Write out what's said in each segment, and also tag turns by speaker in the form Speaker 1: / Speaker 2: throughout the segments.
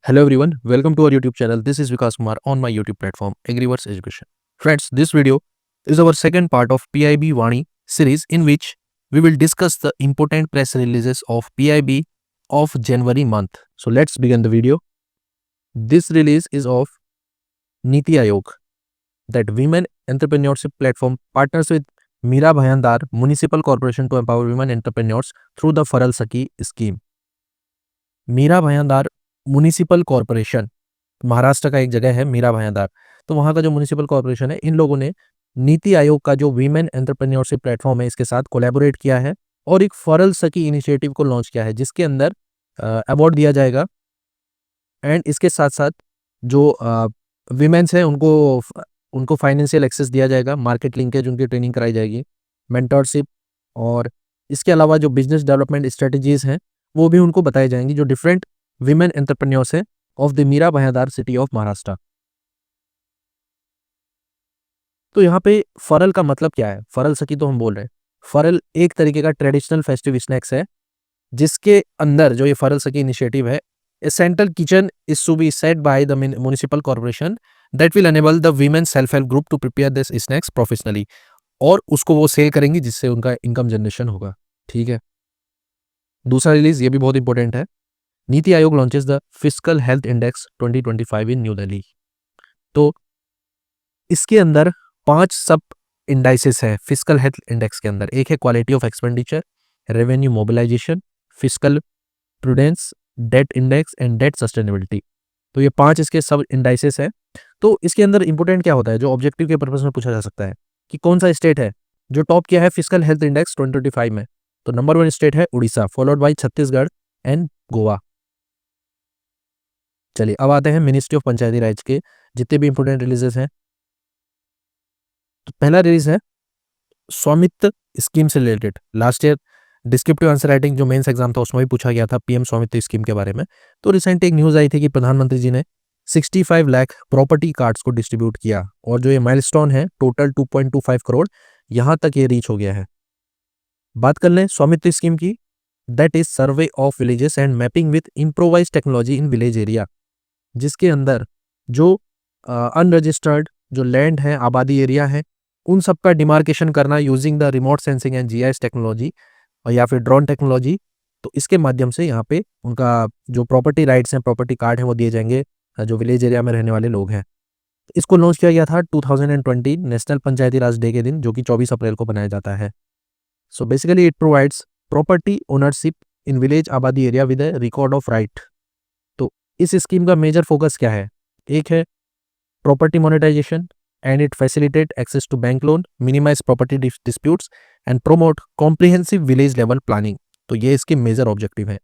Speaker 1: Hello everyone, welcome to our YouTube channel. This is Vikas Kumar on my YouTube platform Agriverse Education. Friends, this video is our second part of PIB Vani series in which we will discuss the important press releases of PIB of January month. So let's begin the video. This release is of Niti Aayog, that women entrepreneurship platform partners with Mira Bhayandar Municipal Corporation to empower women entrepreneurs through the Faral Saki scheme. Mira Bhayandar municipal corporation, Maharashtra का एक जगह है मीरा भयांदार, तो वहाँ का जो municipal corporation है, इन लोगों ने नीति आयोग का जो वीमेन एंटरप्रेन्योरशिप प्लेटफॉर्म है इसके साथ कोलैबोरेट किया है और एक फरल सकी इनिशिएटिव को लॉन्च किया है जिसके अंदर अवार्ड दिया जाएगा एंड इसके साथ साथ जो वीमेंस हैं उनको फाइनेंशियल एक्सेस दिया जाएगा, मार्केट लिंकेज उनकी ट्रेनिंग कराई जाएगी, मेंटरशिप और इसके अलावा जो बिजनेस डेवलपमेंट स्ट्रेटजीज हैं वो भी उनको बताई जाएंगी जो डिफरेंट विमेन एंटरप्रेन्योर्स हैं of the Mira Bhayandar city of Maharashtra. तो यहाँ पे फरल का मतलब क्या है? फरल सकी तो हम बोल रहे हैं, फरल एक तरीके का ट्रेडिशनल फेस्टिव स्नैक्स है जिसके अंदर जो ये फरल सकी इनिशिएटिव है, a central kitchen is to be set by the municipal corporation that will enable the women self help group to prepare this snacks professionally, और उसको वो सेल करेंगी जिससे उनका इनकम जनरेशन होगा। ठीक है, दूसरा रिलीज ये भी बहुत इंपॉर्टेंट है, NITI Aayog launches the fiscal health index 2025 in new Delhi. तो इसके अंदर 5 सब इंडाइसेस है फिस्कल हेल्थ इंडेक्स के अंदर। एक है quality of expenditure, revenue mobilisation, fiscal prudence, debt index and debt sustainability. तो ये 5 इसके सब इंडाइसेस है। तो इसके अंदर इंपॉर्टेंट क्या होता है जो ऑब्जेक्टिव के पर्पज में पूछा जा सकता है कि कौन सा स्टेट है जो टॉप किया है फिस्कल हेल्थ इंडेक्स 2025 में। तो नंबर 1 स्टेट है Orissa, followed by Chhattisgarh and Goa. चलिए अब आते हैं मिनिस्ट्री ऑफ पंचायती राज के जितने भी इंपोर्टेंट रिलीजेस हैं। तो पहला रिलीज है स्वामित्व स्कीम से related. Last year descriptive answer writing जो मेंस एग्जाम था उसमें भी पूछा गया था पीएम स्वामित्व स्कीम के बारे में। तो रिसेंट एक न्यूज आई थी कि प्रधानमंत्री जी ने 65 लाख प्रॉपर्टी कार्ड्स को डिस्ट्रीब्यूट किया और जो ये माइलस्टोन है टोटल 2.25 करोड़ यहां तक ये रीच हो गया है। बात कर लें स्वामित्व स्कीम की, that is survey of villages and mapping with improvise technology in village area, जिसके अंदर जो अनरजिस्टर्ड जो लैंड है, आबादी एरिया है, उन सब का डिमार्केशन करना using the remote sensing and GIS technology और या फिर ड्रोन टेक्नोलॉजी। तो इसके माध्यम से यहाँ पे उनका जो प्रॉपर्टी राइट्स हैं, प्रॉपर्टी कार्ड हैं वो दिए जाएंगे जो विलेज एरिया में रहने वाले लोग हैं। इसको लॉन्च किया गया था 2020 नेशनल पंचायती राज डे के दिन, जो कि 24 अप्रैल को बनाया जाता है। So basically it provides property ownership in village आबादी area with a record of right. तो इस स्कीम का मेजर फोकस क्या है? एक है property monetisation and it facilitate access to bank loan, minimise property disputes and promote comprehensive village level planning. तो ये इसके मेजर ऑब्जेक्टिव है।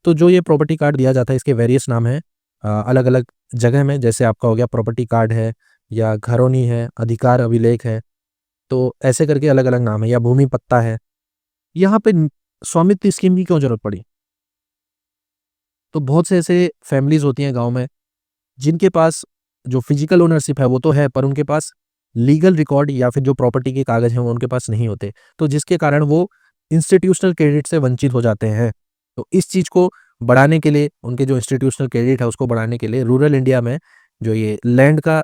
Speaker 1: तो जो ये प्रॉपर्टी कार्ड दिया जाता है इसके वेरियस नाम है अलग अलग जगह में, जैसे आपका हो गया प्रॉपर्टी कार्ड है या घरौनी है, अधिकार अभिलेख है, तो ऐसे करके अलग अलग नाम है, या भूमि पत्ता है। यहाँ पे स्वामित्व स्कीम की क्यों जरूरत पड़ी? तो बहुत से ऐसे फैमिलीज होती हैं गांव में जिनके पास जो फिजिकल ओनरशिप है वो तो है, पर उनके पास लीगल रिकॉर्ड या फिर जो प्रॉपर्टी के कागज हैं वो उनके पास नहीं होते, तो जिसके कारण वो इंस्टीट्यूशनल क्रेडिट से वंचित हो जाते हैं। तो इस चीज़ को बढ़ाने के लिए, उनके जो इंस्टीट्यूशनल क्रेडिट है उसको बढ़ाने के लिए रूरल इंडिया में जो ये लैंड का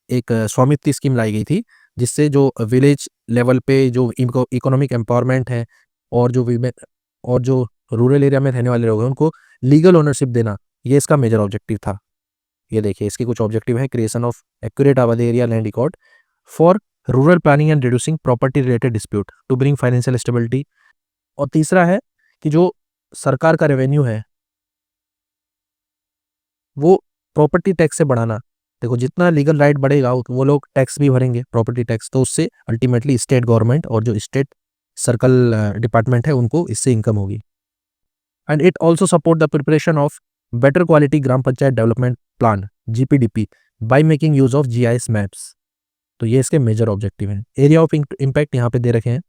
Speaker 1: एक स्वामित्व स्कीम लाई गई थी, जिससे जो विलेज लेवल पे जो इकोनॉमिक एम्पावरमेंट है और जो रूरल एरिया में रहने वाले लोग हैं उनको लीगल ओनरशिप देना, ये इसका मेजर ऑब्जेक्टिव था। ये देखिए इसके कुछ ऑब्जेक्टिव है, क्रिएशन ऑफ एक्यूरेट आबादी area land record for rural planning and reducing property related dispute to bring financial stability. और तीसरा है कि जो सरकार का रेवेन्यू है वो प्रॉपर्टी टैक्स से बढ़ाना। देखो जितना लीगल राइट बढ़ेगा वो लोग टैक्स भी भरेंगे, प्रॉपर्टी टैक्स, तो उससे अल्टीमेटली स्टेट गवर्नमेंट और जो स्टेट सर्कल डिपार्टमेंट है उनको इससे इनकम होगी। And it also support the preparation of better quality gram panchayat development plan GPDP by making use of GIS maps. तो ये इसके मेजर ऑब्जेक्टिव हैं। एरिया ऑफ इम्पैक्ट यहाँ पे दे रखे हैं,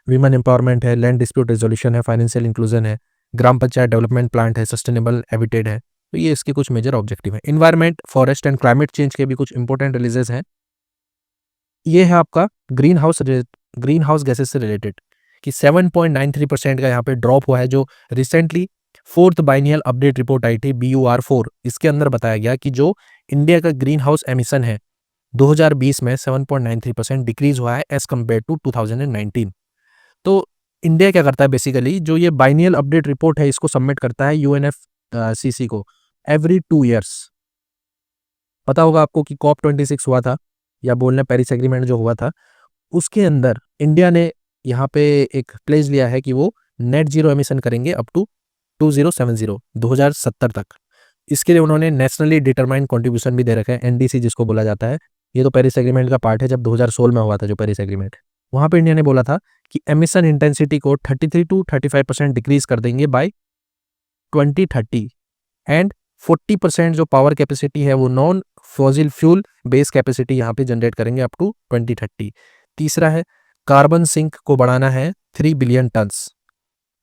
Speaker 1: वीमेन एम्पावरमेंट है, लैंड डिस्प्यूट रेजोल्यूशन है, फाइनेंशियल इंक्लूजन है, ग्राम पंचायत डेवलपमेंट प्लांट है, सस्टेनेबल हैबिटेट है। तो ये इसके कुछ मेजर ऑब्जेक्टिव हैं। Environment, forest and climate change के भी कुछ इंपॉर्टेंट रिलीजेस हैं। ये है आपका ग्रीन हाउस गैसेस से रिलेटेड कि 7.93% का यहाँ पे ड्रॉप हुआ है जो recently fourth biennial update report आई थी BUR4, इसके अंदर बताया गया कि जो इंडिया का ग्रीन हाउस एमिशन है 2020 में 7.93% डिक्रीज हुआ है एज कम्पेयर टू 2019। तो इंडिया क्या करता है बेसिकली, जो ये बाइनियल अपडेट रिपोर्ट है इसको सबमिट करता है UNFCCC को एवरी 2 ईयर्स। पता होगा आपको कि COP26 हुआ था, या बोलने पेरिस एग्रीमेंट जो हुआ था, उसके अंदर इंडिया ने यहाँ पे एक प्लेज लिया है कि वो नेट जीरो एमिशन करेंगे अप टू 2070 तक। इसके लिए उन्होंने नेशनली डिटरमाइंड कंट्रीब्यूशन भी दे रखा है, NDC जिसको बोला जाता है। ये तो पेरिस एग्रीमेंट का पार्ट है, जब 2016 में हुआ था जो पेरिस एग्रीमेंट, वहाँ पे इंडिया ने बोला था कि एमिशन इंटेंसिटी को 33 to 35% डिक्रीज कर देंगे बाय 2030 एंड 40% जो पावर कैपेसिटी है वो non fossil fuel base capacity यहाँ पे जनरेट करेंगे अप टू 2030। तीसरा है कार्बन सिंक को बढ़ाना है 3 billion tons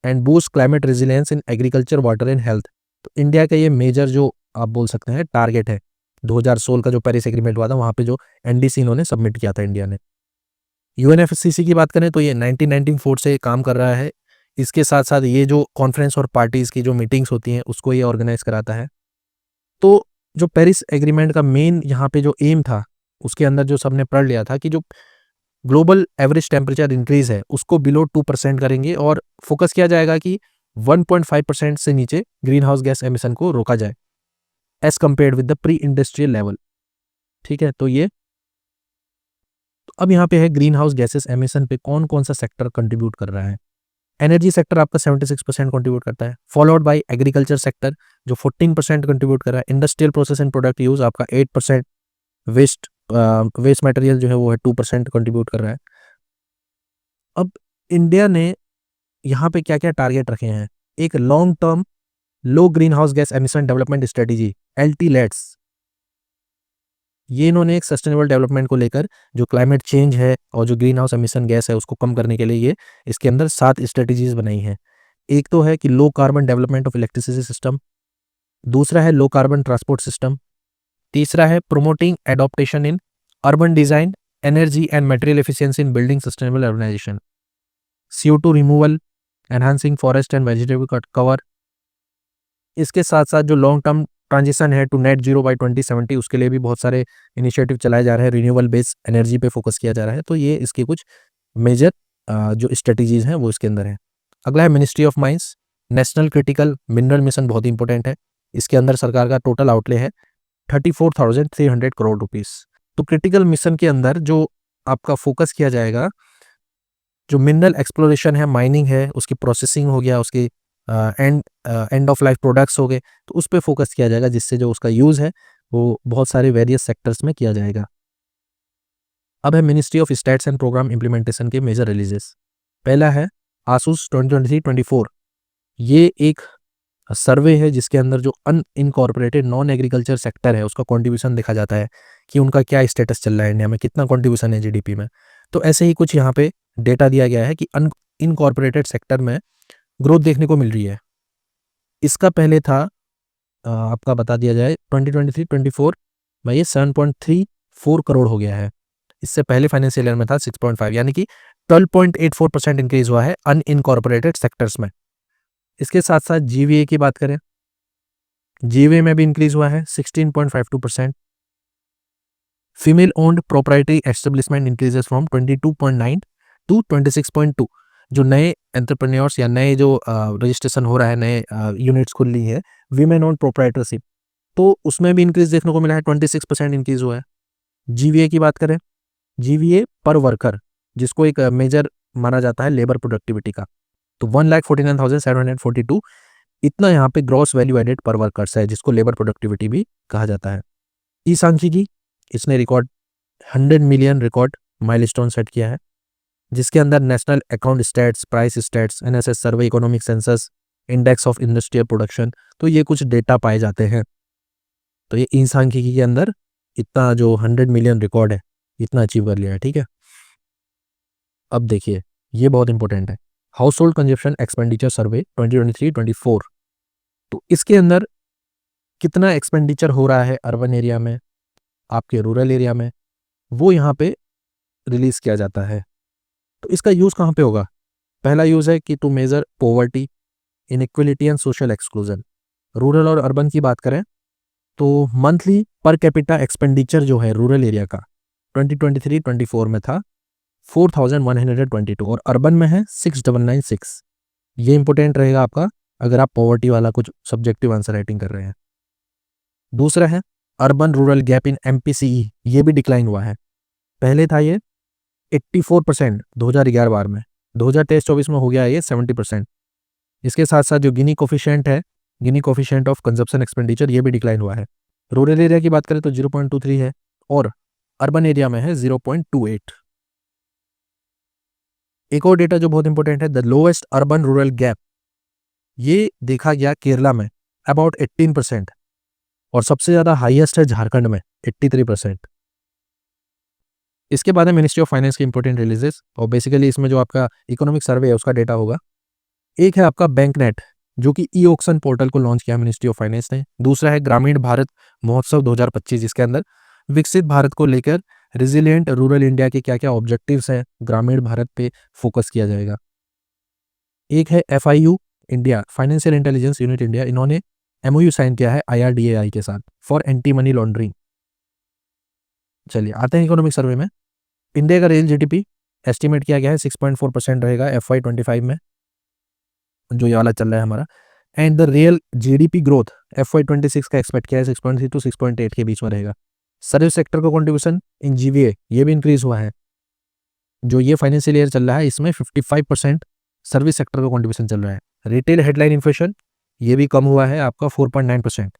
Speaker 1: and boost climate resilience in agriculture, water and health. तो इंडिया का ये मेजर जो आप बोल सकते हैं टारगेट है 2016 का जो पेरिस एग्रीमेंट हुआ था, वहाँ पे जो NDC इन्होंने सबमिट किया था इंडिया ने। UNFCCC की बात करें तो ये 1994 से काम कर रहा है। इसके साथ साथ ये जो कॉन्फ्रेंस और पार्टीज की जो मीटिंग्स होती हैं उसको ये ऑर्गेनाइज कराता है। तो जो पेरिस एग्रीमेंट का मेन यहाँ पे जो एम था, उसके अंदर जो सबने पढ़ लिया था कि जो ग्लोबल एवरेज टेम्परेचर इंक्रीज है उसको बिलो 2% करेंगे और फोकस किया जाएगा कि 1.5% से नीचे ग्रीन हाउस गैस एमिशन को रोका जाए as compared with the pre industrial level. ठीक है, तो ये अब यहाँ पे है ग्रीन हाउस गैसेस एमिशन पे कौन कौन सा सेक्टर कंट्रीब्यूट कर रहा है। एनर्जी सेक्टर आपका 76% कंट्रीब्यूट करता है, फॉलोड बाय एग्रीकल्चर सेक्टर जो 14% कंट्रीब्यूट कर रहा है। Industrial process and product use आपका 8%, वेस्ट मटेरियल जो है वो है 2% कंट्रीब्यूट कर रहा है। अब इंडिया ने यहाँ पे क्या क्या टारगेट रखे हैं, एक लॉन्ग टर्म लो green house gas emission development strategy LT-LETS, ये इन्होंने एक सस्टेनेबल डेवलपमेंट को लेकर जो क्लाइमेट चेंज है और जो ग्रीन हाउस एमिशन गैस है उसको कम करने के लिए ये इसके अंदर 7 स्ट्रेटेजीज बनाई हैं। एक तो है कि low carbon development of electricity system, दूसरा है लो कार्बन ट्रांसपोर्ट सिस्टम, तीसरा है promoting adaptation in urban design, energy and material efficiency in building sustainable urbanisation, CO2 removal, enhancing forest and vegetable cover. इसके साथ साथ जो लॉन्ग टर्म ट्रांजिशन है to net zero by 2070, उसके लिए भी बहुत सारे इनिशिएटिव चलाए जा रहे हैं, रिन्यूएबल बेस्ड एनर्जी पे फोकस किया जा रहा है। तो ये इसके कुछ मेजर जो स्ट्रेटजीज हैं वो इसके अंदर है। अगला है ministry of mines, national critical mineral mission, बहुत इंपॉर्टेंट है। इसके अंदर सरकार का टोटल आउटले है 34,300 करोड़ रुपीस। तो क्रिटिकल मिशन के अंदर जो आपका फोकस किया जाएगा, जो मिनरल एक्सप्लोरेशन है, माइनिंग है, उसकी प्रोसेसिंग हो गया, उसकी एंड ऑफ लाइफ प्रोडक्ट्स हो गए, तो उस पर फोकस किया जाएगा, जिससे जो उसका यूज़ है वो बहुत सारे वेरियस सेक्टर्स में किया जाएगा। अब है ministry of stats and programme implementation के मेजर रिलीजेस। पहला है आसूस 2023-24, ये एक सर्वे है जिसके अंदर जो अनइनकॉर्पोरेटेड नॉन एग्रीकल्चर सेक्टर है उसका कंट्रीब्यूशन देखा जाता है कि उनका क्या स्टेटस चल रहा है, इंडिया में कितना कंट्रीब्यूशन है GDP में। तो ऐसे ही कुछ यहाँ पे डेटा दिया गया है कि अनइनकॉर्पोरेटेड सेक्टर में ग्रोथ देखने को मिल रही है। इसका पहले था आपका बता दिया जाए 2023-24 में ये 7.34 करोड़ हो गया है। इससे पहले फाइनेंशियल ईयर में था 6.5, यानी कि 12.84% इंक्रीज हुआ है अनइनकॉर्पोरेटेड सेक्टर्स में। इसके साथ साथ GVA की बात करें, GVA में भी इंक्रीज हुआ है 16.52%। Female owned proprietary establishment increases from 22.9 to 26.2। जो नए एंटरप्रेन्योर्स या नए जो रजिस्ट्रेशन हो रहा है, नए यूनिट्स खुल रही है वीमेन ओन्ड प्रोप्राइटरशिप, तो उसमें भी इंक्रीज देखने को मिला है, 26% इंक्रीज हुआ है। GVA की बात करें, GVA पर वर्कर जिसको एक मेजर माना जाता है लेबर प्रोडक्टिविटी का, तो 1,49,742 इतना यहाँ पे ग्रॉस वैल्यू एडेड पर वर्कर्स है, जिसको लेबर प्रोडक्टिविटी भी कहा जाता है। ई-सांख्यिकी, इसने record 100 million record milestone set किया है, जिसके अंदर national account stats, price stats, NSS survey, economic census, index of industrial production, तो ये कुछ डेटा पाए जाते हैं। तो ये ई-सांख्यिकी के अंदर इतना जो 100 मिलियन रिकॉर्ड है इतना अचीव कर लिया है। ठीक है, अब देखिए ये बहुत इंपॉर्टेंट है, हाउस होल्ड कंजप्शन एक्सपेंडिचर सर्वे 2023-24। तो इसके अंदर कितना एक्सपेंडिचर हो रहा है अर्बन एरिया में, आपके रूरल एरिया में, वो यहाँ पे रिलीज किया जाता है। तो इसका यूज़ कहाँ पे होगा? पहला यूज़ है कि to measure poverty, inequality and social exclusion. Rural और अर्बन की बात करें तो मंथली पर कैपिटा एक्सपेंडिचर जो है रूरल एरिया का 2023-24 में था 4122 और अर्बन में है 6996। ये इंपॉर्टेंट रहेगा आपका अगर आप पॉवर्टी वाला कुछ सब्जेक्टिव आंसर राइटिंग कर रहे हैं। दूसरा है अर्बन रूरल गैप इन एमपीसीई, ये भी डिक्लाइन हुआ है। पहले था ये 84% 2011-12 में, 2023-24 में हो गया ये 70%। इसके साथ साथ जो गिनी कोफिशिएंट है, गिनी कोफिशिएंट ऑफ कंजप्शन एक्सपेंडिचर, ये भी डिक्लाइन हुआ है। रूरल एरिया की बात करें तो 0.23 है और अर्बन एरिया में है 0.28। एक और डेटा जो बहुत इंपॉर्टेंट है, the lowest urban rural gap, ये देखा गया केरला में अबाउट 18% और सबसे ज्यादा हाईएस्ट है झारखंड में 83%। इसके बाद है मिनिस्ट्री ऑफ फाइनेंस के इंपॉर्टेंट रिलीजेस और बेसिकली इसमें जो आपका इकोनॉमिक सर्वे है उसका डेटा होगा। एक है आपका बैंक नेट जो कि ई ऑक्शन पोर्टल को लॉन्च किया मिनिस्ट्री ऑफ फाइनेंस ने। दूसरा है ग्रामीण भारत महोत्सव 2025, जिसके अंदर विकसित भारत को लेकर रेजिलिएंट रूरल इंडिया के क्या क्या ऑब्जेक्टिव्स हैं, ग्रामीण भारत पे फोकस किया जाएगा। एक है FIU India, financial intelligence unit India, इन्होंने MOU साइन किया है IRDAI के साथ फॉर एंटी मनी लॉन्ड्रिंग। चलिए आते हैं इकोनॉमिक सर्वे में। इंडिया का रियल GDP एस्टिमेट किया गया है 6.4% रहेगा FY25 में, जो ये वाला चल रहा है हमारा। And the real GDP growth FY26 का एक्सपेक्ट किया है 6.3 to 6.8 के बीच में रहेगा। सर्विस सेक्टर का कंट्रीब्यूशन इन GVA ये भी इंक्रीज हुआ है। जो ये फाइनेंशियल ईयर चल रहा है इसमें 55% सर्विस सेक्टर का कंट्रीब्यूशन चल रहा है। रिटेल हेडलाइन इन्फ्लेशन ये भी कम हुआ है आपका 4.9%।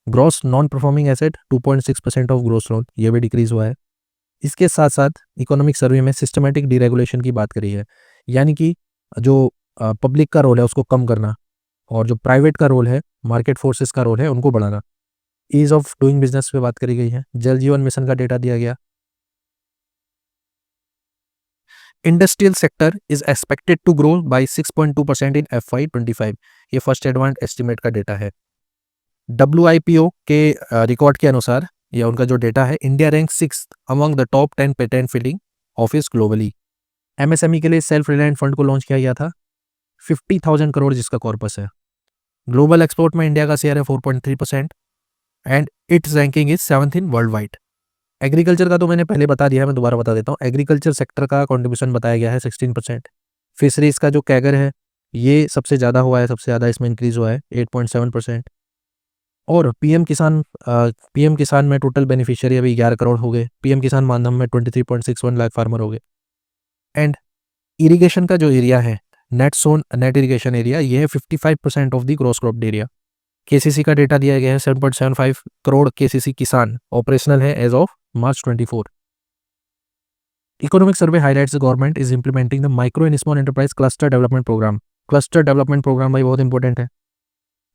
Speaker 1: Gross non performing asset 2.6% of gross loan, ये भी डिक्रीज हुआ है। इसके साथ साथ इकोनॉमिक सर्वे में सिस्टमैटिक डीरेगुलेशन की बात करी है, यानी कि जो पब्लिक का रोल है उसको कम करना और जो प्राइवेट का रोल है, मार्केट फोर्सेस का रोल है, उनको बढ़ाना। ईज ऑफ डूइंग बिजनेस पे बात करी गई है। जल जीवन मिशन का डेटा दिया गया। Industrial sector is expected to grow by 6.2% in FY25, ये फर्स्ट एडवांस एस्टिमेट का डेटा है। WIPO के रिकॉर्ड के अनुसार या उनका जो डेटा है, India rank 6th among the top 10 patent filing office globally. MSME के लिए सेल्फ रिलायंट फंड को लॉन्च किया गया था 50,000 करोड़ जिसका कॉर्पस है। ग्लोबल एक्सपोर्ट में इंडिया का शेयर है 4.3% and its ranking is 7th in world wide. Agriculture का तो मैंने पहले बता दिया है, मैं दोबारा बता देता हूँ। एग्रीकल्चर सेक्टर का कंट्रीब्यूशन बताया गया है 16%। फिशरीज का जो कैगर है ये सबसे ज़्यादा हुआ है, सबसे ज़्यादा इसमें इंक्रीज हुआ है 8.7%। और पीएम किसान में टोटल बेनिफिशियरी अभी 11 करोड़ हो गए। पीएम किसान मानधन में 23.61 लाख फार्मर हो गए। एंड इरिगेशन का जो एरिया है, नेट इरिगेशन एरिया, ये है 55% of the gross cropped area. KCC का डेटा दिया गया है 7.75 करोड़ KCC किसान ऑपरेशनल है as of March 24। Economic survey highlights the government is implementing the micro and small enterprise cluster development programme. Cluster development programme भाई बहुत इंपॉर्टेंट है।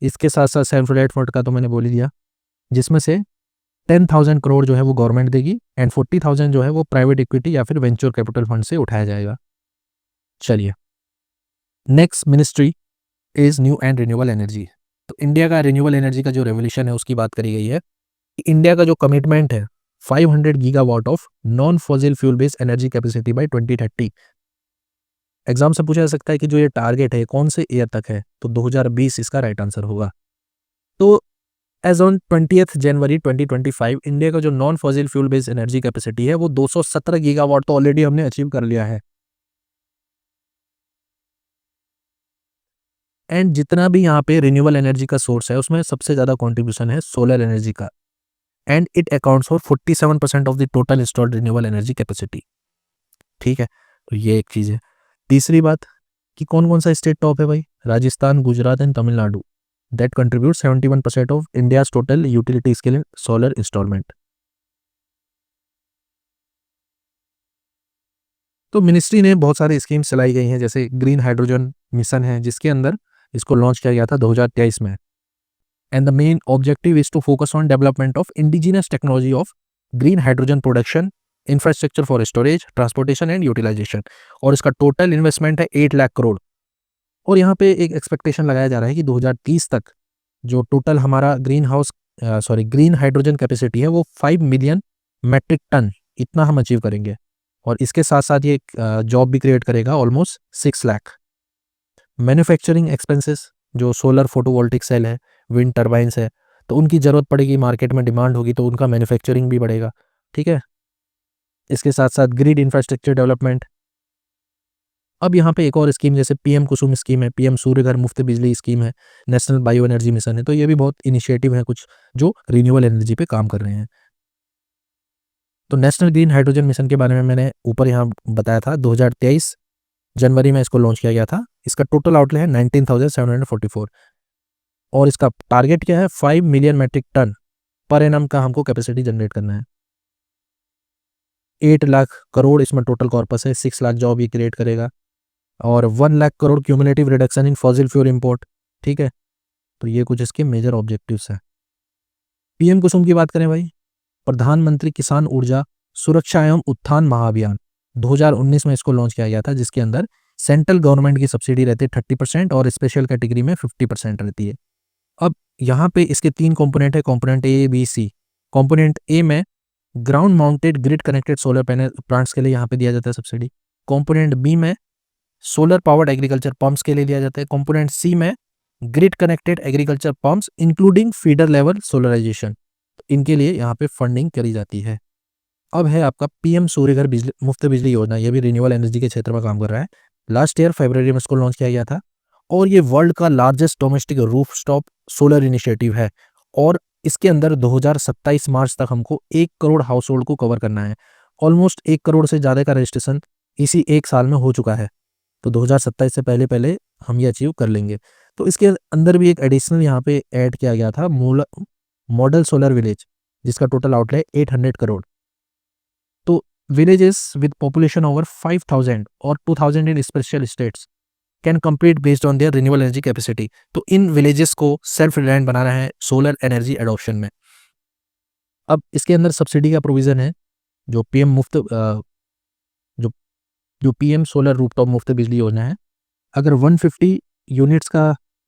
Speaker 1: इसके साथ साथ सेल्फ रिलायंट फंड का तो मैंने बोल ही दिया, जिसमें से 10,000 करोड़ जो है वो गवर्नमेंट देगी एंड 40,000 जो है वो प्राइवेट इक्विटी या फिर वेंचर कैपिटल फंड से उठाया जाएगा। चलिए next ministry is new and renewable energy. तो इंडिया का रिन्यूएबल एनर्जी का जो रेवोल्यूशन है उसकी बात करी गई है। इंडिया का जो कमिटमेंट है 500 gigawatt of non fossil fuel based energy capacity by 2030। Exam से पूछा जा सकता है कि जो ये टारगेट है कौन से ईयर तक है, तो 2020 इसका राइट आंसर होगा। तो एज ऑन 20 जनवरी 2025 इंडिया का जो non fossil fuel based energy capacity है वो 217 गीगावाट तो ऑलरेडी हमने अचीव कर लिया है। एंड जितना भी यहाँ पे रिन्यूएबल एनर्जी का सोर्स है उसमें सबसे ज़्यादा कॉन्ट्रीब्यूशन है सोलर एनर्जी का and it accounts for 47% of the total installed renewable energy capacity. ठीक है, तो ये एक चीज़ है। तीसरी बात कि कौन कौन सा स्टेट टॉप है भाई, Rajasthan, Gujarat and Tamil Nadu that contribute 71% of India's total utility scale in solar installment. तो मिनिस्ट्री ने बहुत सारी स्कीम्स चलाई गई हैं, जैसे ग्रीन हाइड्रोजन मिशन है जिसके अंदर इसको लॉन्च किया गया था 2023 में। And the main objective is to focus on development of indigenous technology of green hydrogen production, infrastructure for storage, transportation and utilisation. और इसका टोटल इन्वेस्टमेंट है 8 लाख करोड़। और यहाँ पे एक एक्सपेक्टेशन लगाया जा रहा है कि 2030 तक जो टोटल हमारा ग्रीन हाइड्रोजन कैपेसिटी है वो 5 मिलियन मेट्रिक टन इतना हम अचीव करेंगे। और इसके साथ साथ ये जॉब भी क्रिएट करेगा ऑलमोस्ट 6 लाख। मैन्युफैक्चरिंग एक्सपेंसेस जो सोलर फोटोवोल्टिक सेल है, विंड टर्बाइन्स है, तो उनकी ज़रूरत पड़ेगी, मार्केट में डिमांड होगी तो उनका मैन्युफैक्चरिंग भी बढ़ेगा। ठीक है, इसके साथ साथ ग्रिड इंफ्रास्ट्रक्चर डेवलपमेंट। अब यहाँ पे एक और स्कीम जैसे पीएम कुसुम स्कीम है, पीएम सूर्य घर मुफ्त बिजली स्कीम है, नेशनल बायो एनर्जी मिशन है, तो ये भी बहुत इनिशिएटिव है कुछ जो रिन्यूएबल एनर्जी पे काम कर रहे हैं। तो नेशनल ग्रीन हाइड्रोजन मिशन के बारे में मैंने ऊपर यहाँ बताया था, 2023 जनवरी में इसको लॉन्च किया गया था। इसका टोटल आउटले है 19,744 और इसका टारगेट क्या है, 5 million metric tonne per annum का हमको कैपेसिटी जनरेट करना है। 8 लाख करोड़ इसमें टोटल कॉर्पस है, 6 लाख जॉब ये क्रिएट करेगा और 1 lakh crore cumulative reduction in fossil fuel import. ठीक है, तो ये कुछ इसके मेजर ऑब्जेक्टिव्स हैं। पीएम कुसुम की बात करें भाई, प्रधानमंत्री किसान ऊर्जा सुरक्षा एवं उत्थान महाअभियान 2019 में इसको लॉन्च किया गया था, जिसके अंदर सेंट्रल गवर्नमेंट की सब्सिडी रहती है 30% और स्पेशल कैटेगरी में 50% रहती है। अब यहाँ पे इसके 3 कंपोनेंट है, component A B C. Component A में ground mounted grid connected solar panel plants के लिए यहाँ पे दिया जाता है सब्सिडी। कंपोनेंट बी में सोलर पावर्ड एग्रीकल्चर पंप्स के लिए दिया जाता है। कंपोनेंट सी में grid connected agriculture pumps including feeder level solarisation, इनके लिए यहाँ पे फंडिंग करी जाती है। अब है आपका पीएम सूर्य घर बिजली मुफ्त बिजली योजना, ये भी रिन्यूएबल एनर्जी के क्षेत्र में काम कर रहा है। लास्ट ईयर फरवरी में इसको लॉन्च किया गया था और ये वर्ल्ड का largest domestic rooftop solar initiative है और इसके अंदर 2027 मार्च तक हमको 1 करोड़ हाउस होल्ड को कवर करना है। ऑलमोस्ट 1 करोड़ से ज़्यादा का रजिस्ट्रेशन इसी 1 साल में हो चुका है, तो 2027 से पहले पहले हम ये अचीव कर लेंगे। तो इसके अंदर भी एक एडिशनल यहाँ पे ऐड किया गया था मॉडल सोलर विलेज, जिसका टोटल आउटले 800 करोड़। तो villages with population over 5,000 और 2,000 in special states can compete based on their renewable energy capacity। तो इन villages को सेल्फ रिलायंट बनाना है सोलर एनर्जी एडॉप्शन में। अब इसके अंदर सब्सिडी का प्रोविजन है, जो पीएम मुफ्त जो पीएम सोलर रूफटॉप मुफ्त बिजली योजना है, अगर 150 यूनिट्स का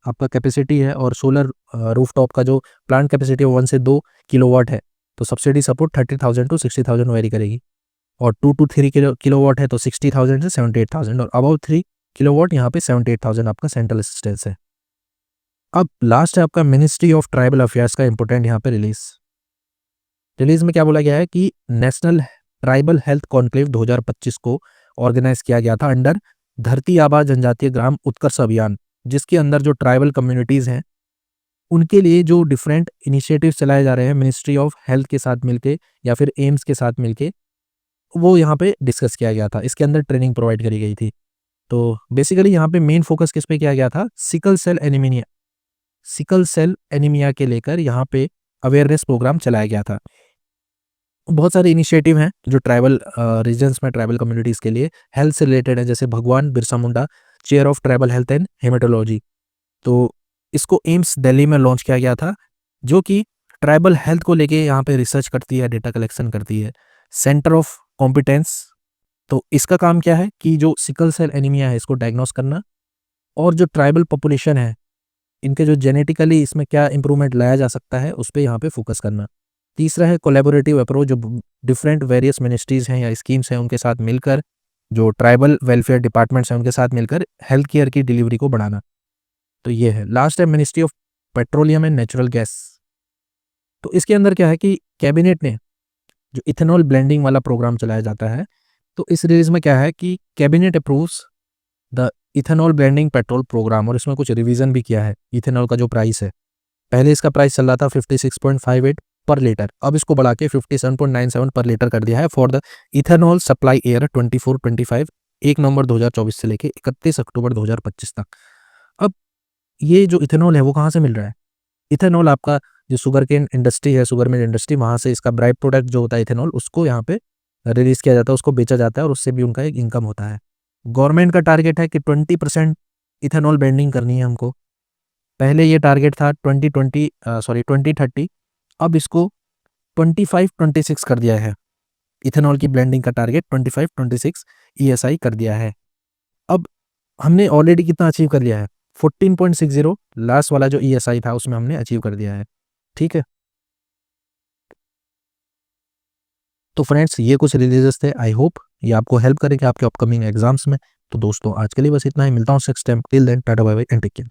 Speaker 1: आपका कैपेसिटी है और सोलर रूफटॉप का जो प्लांट कैपेसिटी 1 से 2 किलोवाट है, तो सब्सिडी सपोर्ट 30,000 टू 60,000 वेरी करेगी और 2 to 3 किलोवाट है तो 60,000 से 78,000 और अबाउट 3 किलोवाट यहाँ पे 78,000 आपका सेंट्रल असिस्टेंस है। अब लास्ट है आपका मिनिस्ट्री ऑफ ट्राइबल अफेयर्स का इंपॉर्टेंट यहाँ पे रिलीज में क्या बोला गया है कि नेशनल ट्राइबल हेल्थ कॉन्क्लेव 2025 को ऑर्गेनाइज किया गया था अंडर धरती आबा जनजातीय ग्राम उत्कर्ष अभियान, जिसके अंदर जो ट्राइबल कम्युनिटीज़ हैं उनके लिए जो डिफरेंट इनिशिएटिव चलाए जा रहे हैं मिनिस्ट्री ऑफ हेल्थ के साथ मिलके या फिर एम्स के साथ मिलके, वो यहाँ पे डिस्कस किया गया था। इसके अंदर ट्रेनिंग प्रोवाइड करी गई थी। तो बेसिकली यहाँ पे मेन फोकस किस पे किया गया था, सिकल सेल एनीमिया के लेकर यहाँ पे अवेयरनेस प्रोग्राम चलाया गया था। बहुत सारे इनिशिएटिव हैं जो ट्राइबल रीजन्स में ट्राइबल कम्युनिटीज़ के लिए हेल्थ से रिलेटेड है, जैसे भगवान Birsa Munda chair of tribal health and haematology, तो इसको एम्स दिल्ली में लॉन्च किया गया था, जो कि ट्राइबल हेल्थ को लेके यहाँ पे रिसर्च करती है, डेटा कलेक्शन करती है। सेंटर ऑफ कॉम्पिटेंस, तो इसका काम क्या है कि जो सिकल सेल एनीमिया है इसको डायग्नोस करना और जो ट्राइबल पॉपुलेशन है इनके जो जेनेटिकली इसमें क्या इंप्रूवमेंट लाया जा सकता है उस पर यहाँ पे फोकस करना। तीसरा है कोलैबोरेटिव अप्रोच, जो डिफरेंट वेरियस मिनिस्ट्रीज़ हैं या स्कीम्स हैं उनके साथ मिलकर, जो ट्राइबल वेलफेयर डिपार्टमेंट्स हैं उनके साथ मिलकर हेल्थ केयर की डिलीवरी को बढ़ाना। तो ये है। लास्ट है ministry of petroleum and natural gas, तो इसके अंदर क्या है कि कैबिनेट ने जो इथेनॉल ब्लेंडिंग वाला प्रोग्राम चलाया जाता है, तो इस रिलीज में क्या है कि cabinet approves the ethanol blending petrol programme और इसमें कुछ रिवीजन भी किया है। इथेनॉल का जो प्राइस है, पहले इसका प्राइस चल रहा था 56.58 पर लीटर, अब इसको बढ़ा के 57.97 पर लीटर कर दिया है for the ethanol supply year 24-25, 1 नवंबर 2024 से लेके 31 अक्टूबर 2025 तक। अब ये जो इथेनॉल है वो कहाँ से मिल रहा है? इथेनॉल आपका जो शुगर केन इंडस्ट्री है, शुगर मिल इंडस्ट्री, वहाँ से इसका ब्राइट प्रोडक्ट जो होता है इथेनॉल, उसको यहाँ पे रिलीज किया जाता है, उसको बेचा जाता है और उससे भी उनका एक इनकम होता है। गवर्नमेंट का टारगेट है कि 20% इथेनॉल ब्लेंडिंग करनी है हमको। पहले ये टारगेट था 2030, अब इसको 25-26 कर दिया है। इथेनॉल की ब्लेंडिंग का टारगेट 25-26 ESI कर दिया है। अब हमने ऑलरेडी कितना अचीव कर लिया है? 14.60 लास्ट वाला जो ESI था उसमें हमने अचीव कर दिया है। ठीक है, तो फ्रेंड्स ये कुछ रिलीजेस थे। आई होप ये आपको हेल्प करेंगे आपके अपकमिंग एग्जाम्स में। तो दोस्तों आज के लिए बस इतना ही, मिलता हूँ next time. Till then tata bye bye and take care.